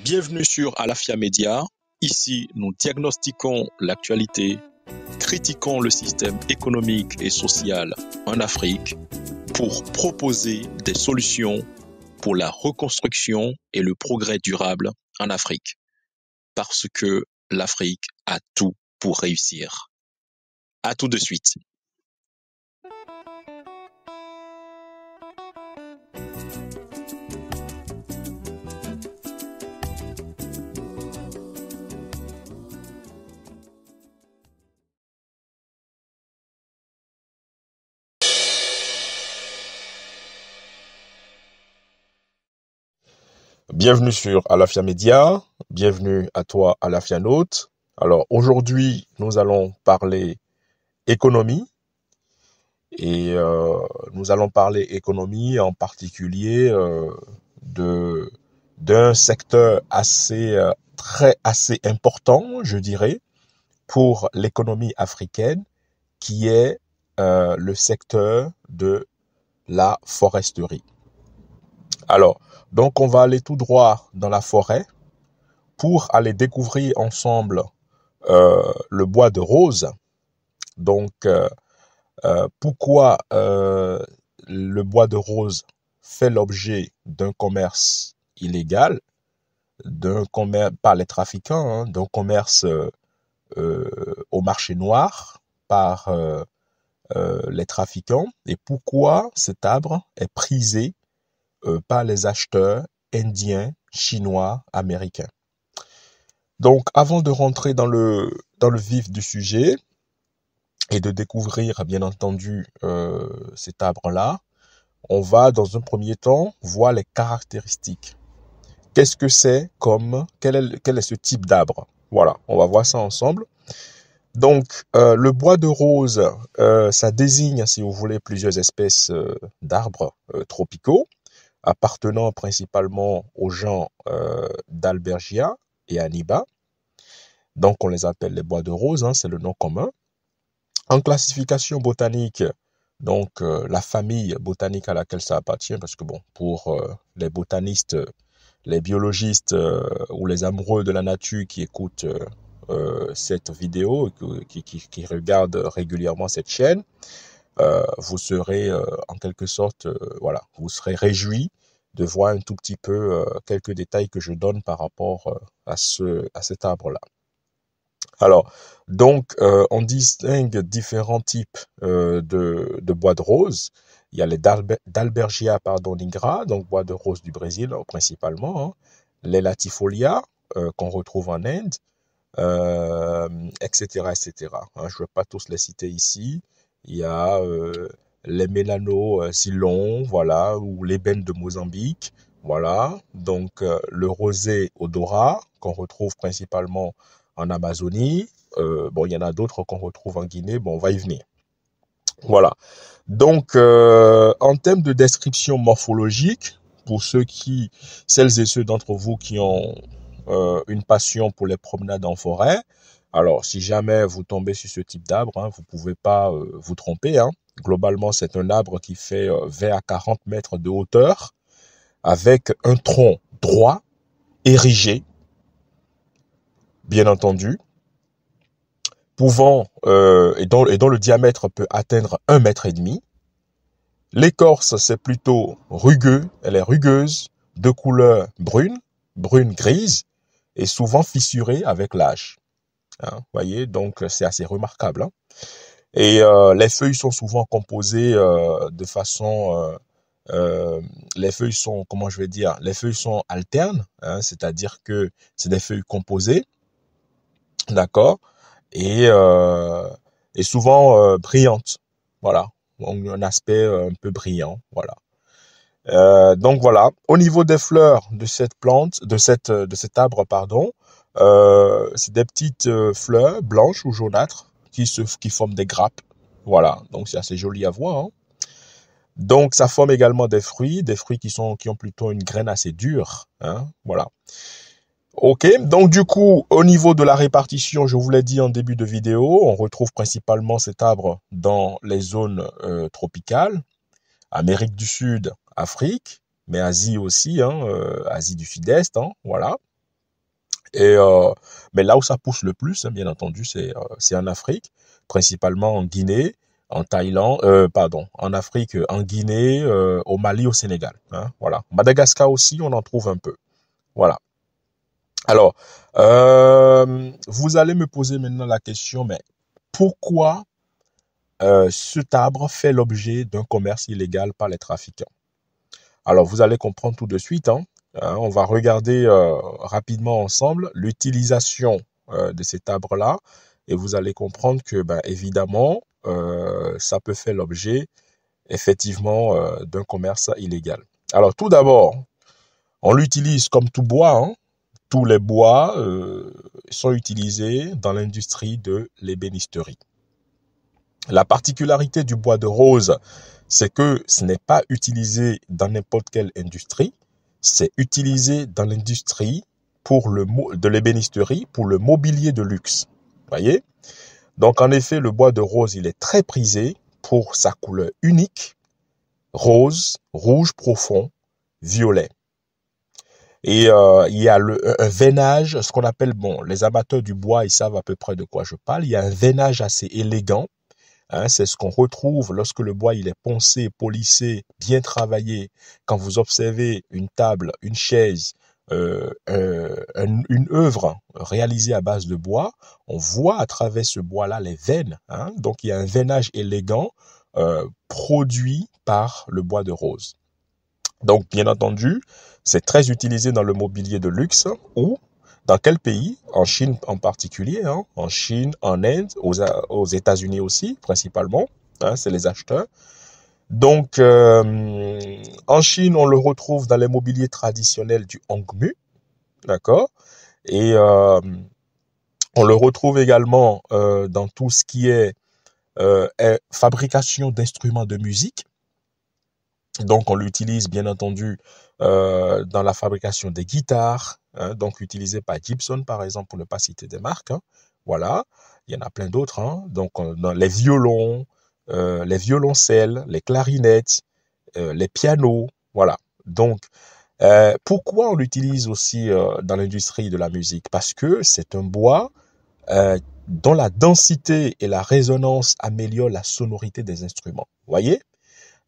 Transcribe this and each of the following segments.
Bienvenue sur Alafia Média. Ici, nous diagnostiquons l'actualité, critiquons le système économique et social en Afrique pour proposer des solutions pour la reconstruction et le progrès durable en Afrique. Parce que l'Afrique a tout pour réussir. À tout de suite. Bienvenue sur Alafia Média, bienvenue à toi Alafia Note. Alors aujourd'hui, nous allons parler économie et nous allons parler économie en particulier d'un secteur assez important, je dirais, pour l'économie africaine, qui est le secteur de la foresterie. Alors, donc on va aller tout droit dans la forêt pour aller découvrir ensemble le bois de rose. Donc, pourquoi le bois de rose fait l'objet d'un commerce illégal, d'un commerce par les trafiquants, d'un commerce au marché noir par les trafiquants, et pourquoi cet arbre est prisé par les acheteurs indiens, chinois, américains. Donc, avant de rentrer dans le vif du sujet et de découvrir, bien entendu, cet arbre-là, on va, dans un premier temps, voir les caractéristiques. Qu'est-ce que c'est quel est ce type d'arbre? Voilà, on va voir ça ensemble. Donc, le bois de rose, ça désigne, si vous voulez, plusieurs espèces d'arbres tropicaux, appartenant principalement au genre d'Albergia et Aniba. Donc, on les appelle les bois de rose, c'est le nom commun. En classification botanique, donc la famille botanique à laquelle ça appartient, parce que bon, pour les botanistes, les biologistes ou les amoureux de la nature qui écoutent cette vidéo, qui regardent régulièrement cette chaîne, vous serez en quelque sorte, voilà, vous serez réjouis de voir un tout petit peu quelques détails que je donne par rapport à cet arbre-là. Alors, donc, on distingue différents types de bois de rose. Il y a les d'Albergia nigra, donc bois de rose du Brésil principalement, les latifolia qu'on retrouve en Inde, etc., etc. Je ne vais pas tous les citer ici. Il y a les mélano-silons, voilà, ou l'ébène de Mozambique, voilà. Donc, le rosé odorat qu'on retrouve principalement en Amazonie. Bon, il y en a d'autres qu'on retrouve en Guinée. Bon, on va y venir. Voilà. Donc, en termes de description morphologique, pour celles et ceux d'entre vous qui ont une passion pour les promenades en forêt, alors si jamais vous tombez sur ce type d'arbre, vous pouvez pas vous tromper. Globalement, c'est un arbre qui fait 20 à 40 mètres de hauteur, avec un tronc droit, érigé, bien entendu, pouvant et dont le diamètre peut atteindre 1,5 mètre. L'écorce, c'est plutôt rugueux, elle est rugueuse, de couleur brune grise, et souvent fissurée avec l'âge. Vous voyez, donc c'est assez remarquable. Et les feuilles sont souvent composées de façon... les feuilles sont, comment je vais dire, les feuilles sont alternes, c'est-à-dire que c'est des feuilles composées, d'accord, et souvent brillantes, voilà, donc un aspect un peu brillant, voilà. Donc voilà, au niveau des fleurs de cette plante, de cet arbre, pardon, c'est des petites fleurs blanches ou jaunâtres qui forment des grappes, voilà, donc c'est assez joli à voir. Donc ça forme également des fruits qui ont plutôt une graine assez dure, voilà. Ok, donc du coup, au niveau de la répartition, je vous l'ai dit en début de vidéo, on retrouve principalement cet arbre dans les zones tropicales, Amérique du Sud, Afrique, mais Asie aussi, Asie du Sud-Est, voilà. Mais là où ça pousse le plus, hein, bien entendu, c'est en Afrique, principalement en Guinée, en Thaïlande, en Afrique, en Guinée, au Mali, au Sénégal. Hein, voilà. Madagascar aussi, on en trouve un peu. Voilà. Alors, vous allez me poser maintenant la question, mais pourquoi cet arbre fait l'objet d'un commerce illégal par les trafiquants? Alors, vous allez comprendre tout de suite, hein. On va regarder rapidement ensemble l'utilisation de cet arbre-là et vous allez comprendre que, ben, évidemment, ça peut faire l'objet, effectivement, d'un commerce illégal. Alors, tout d'abord, on l'utilise comme tout bois, hein. Tous les bois sont utilisés dans l'industrie de l'ébénisterie. La particularité du bois de rose, c'est que ce n'est pas utilisé dans n'importe quelle industrie, c'est utilisé dans l'industrie de l'ébénisterie pour le mobilier de luxe. Voyez? Donc en effet, le bois de rose, il est très prisé pour sa couleur unique, rose, rouge profond, violet. Et il y a un veinage, ce qu'on appelle, bon, les amateurs du bois, ils savent à peu près de quoi je parle. Il y a un veinage assez élégant. Hein, c'est ce qu'on retrouve lorsque le bois il est poncé, polissé, bien travaillé. Quand vous observez une table, une chaise, une œuvre réalisée à base de bois, on voit à travers ce bois-là les veines. Hein, donc il y a un veinage élégant produit par le bois de rose. Donc bien entendu, c'est très utilisé dans le mobilier de luxe ou dans quel pays? En Chine en particulier, hein? En Chine, en Inde, aux États-Unis aussi, principalement. Hein, c'est les acheteurs. Donc, en Chine, on le retrouve dans les mobiliers traditionnels du Hongmu, d'accord? Et on le retrouve également dans tout ce qui est fabrication d'instruments de musique. Donc, on l'utilise bien entendu dans la fabrication des guitares, hein, donc utilisé par Gibson par exemple, pour ne pas citer des marques. Hein. Voilà, il y en a plein d'autres. Hein. Donc, dans les violons, les violoncelles, les clarinettes, les pianos, voilà. Donc, pourquoi on l'utilise aussi dans l'industrie de la musique? Parce que c'est un bois dont la densité et la résonance améliorent la sonorité des instruments. Vous voyez?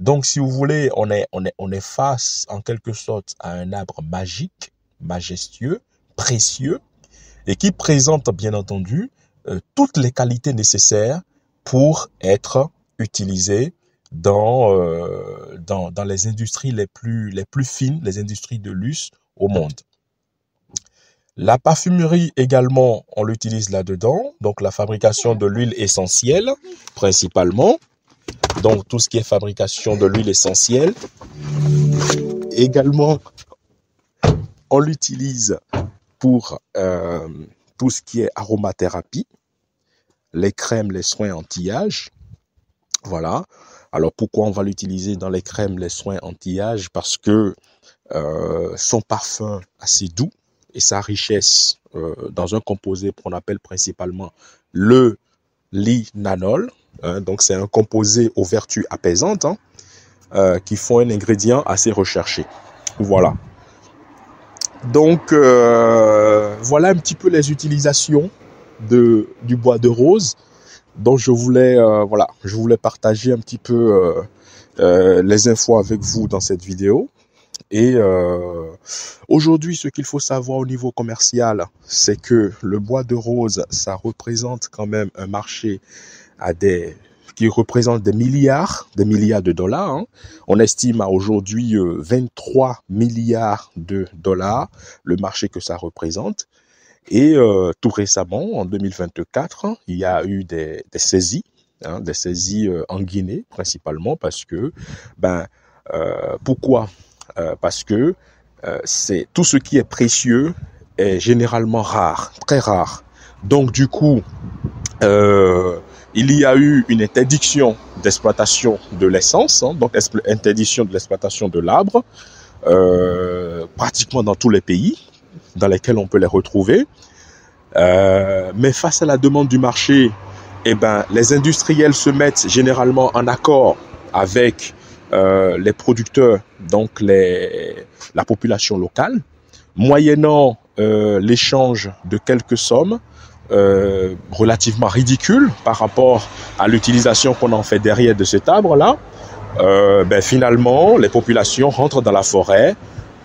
Donc, si vous voulez, on est face, en quelque sorte, à un arbre magique, majestueux, précieux, et qui présente, bien entendu, toutes les qualités nécessaires pour être utilisé dans les industries les plus fines, les industries de luxe au monde. La parfumerie également, on l'utilise là-dedans, donc la fabrication de l'huile essentielle, principalement. Donc, tout ce qui est fabrication de l'huile essentielle. Également, on l'utilise pour tout ce qui est aromathérapie, les crèmes, les soins anti-âge. Voilà. Alors, pourquoi on va l'utiliser dans les crèmes, les soins anti-âge? Parce que son parfum assez doux et sa richesse dans un composé qu'on appelle principalement le linanol. Hein, donc, c'est un composé aux vertus apaisantes qui font un ingrédient assez recherché. Voilà. Donc, voilà un petit peu les utilisations du bois de rose dont je voulais partager un petit peu les infos avec vous dans cette vidéo. Et aujourd'hui, ce qu'il faut savoir au niveau commercial, c'est que le bois de rose, ça représente quand même un marché qui représente des milliards de dollars. Hein. On estime à aujourd'hui 23 milliards de dollars le marché que ça représente. Et tout récemment, en 2024, il y a eu des saisies, hein, des saisies en Guinée principalement parce que, pourquoi? Parce que c'est tout ce qui est précieux est généralement rare, très rare. Donc du coup, il y a eu une interdiction d'exploitation de l'essence, hein, donc interdiction de l'exploitation de l'arbre, pratiquement dans tous les pays dans lesquels on peut les retrouver. Mais face à la demande du marché, les industriels se mettent généralement en accord avec les producteurs, donc la population locale, moyennant l'échange de quelques sommes relativement ridicules par rapport à l'utilisation qu'on en fait derrière de cet arbre-là, finalement, les populations rentrent dans la forêt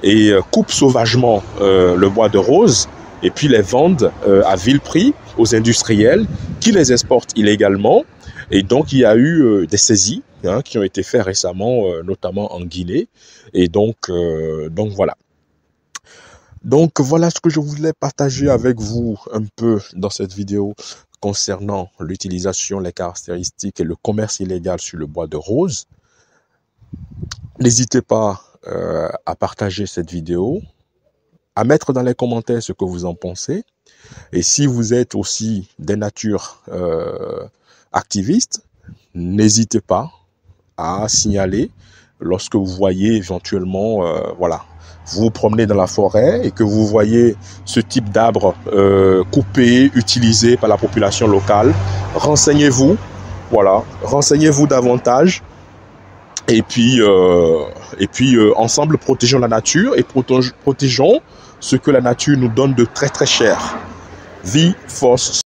et coupent sauvagement le bois de rose et puis les vendent à vil prix aux industriels qui les exportent illégalement. Et donc, il y a eu des saisies qui ont été faites récemment, notamment en Guinée. Et donc voilà. Donc voilà ce que je voulais partager avec vous un peu dans cette vidéo concernant l'utilisation, les caractéristiques et le commerce illégal sur le bois de rose. N'hésitez pas à partager cette vidéo, à mettre dans les commentaires ce que vous en pensez. Et si vous êtes aussi des natures activistes, n'hésitez pas à signaler lorsque vous voyez éventuellement, vous vous promenez dans la forêt et que vous voyez ce type d'arbre coupé, utilisé par la population locale. Renseignez-vous, renseignez-vous davantage. Et puis ensemble, protégeons la nature et protégeons ce que la nature nous donne de très très cher. Vie, force,